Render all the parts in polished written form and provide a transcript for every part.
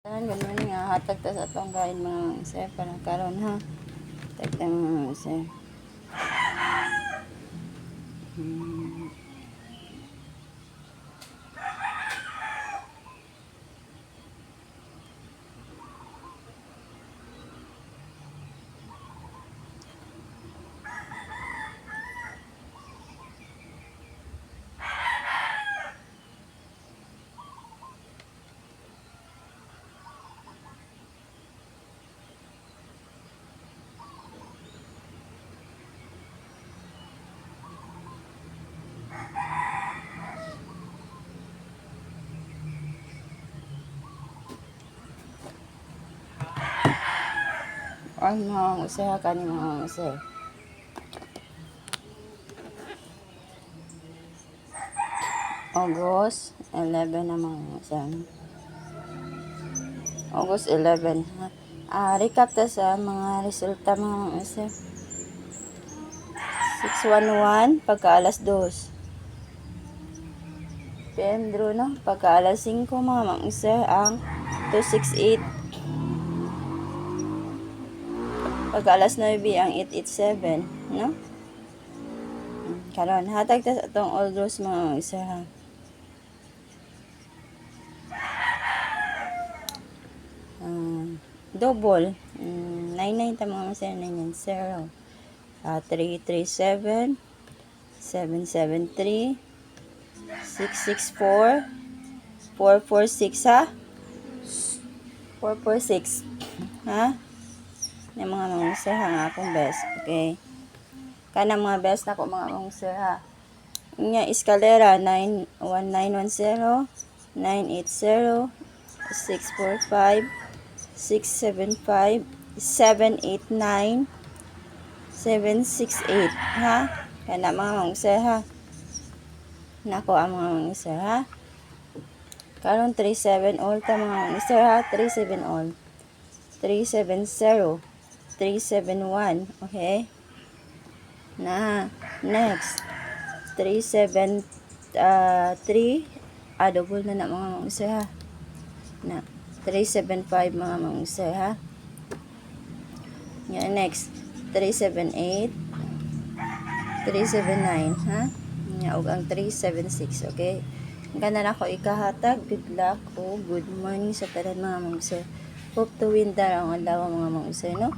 Good morning ha. Hatag ta sa atong gain mga sir para karon ha. Hatag ta mga sir. Ay mga sir ha kani mga sir. August 11 na mga sir. August 11 ha. Recap ta sa mga resulta mga sir. 611 pagka alas 2. PM draw no pagka alas 5 mga sir ang 268. Pagka alas 9 ang 887 no. Karon hatag ta sa atong all draws mga sir ha. Double 99 ta mga sir 990 337 773 664 446 ha 446 ha na mga sir ha nga akong best okay kana mga best na ko mga sir ha nya eskalera 1910 980 645 675 789 768 ha kana mga sir ha nako ang mga sir ha karon 37 all ta mga sir ha 37 all 370 371 okay na next 373 double na mga sir ha na 375 mga sir ha yeah, next 378 379 ha nya og ang 376 okay kana na ko ikahatag good luck o good morning sa tanan mga sir hope to win dar ang adlaw mga sir no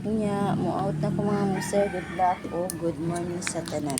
nya mo out na ko mga sir good luck o good morning sa tanan.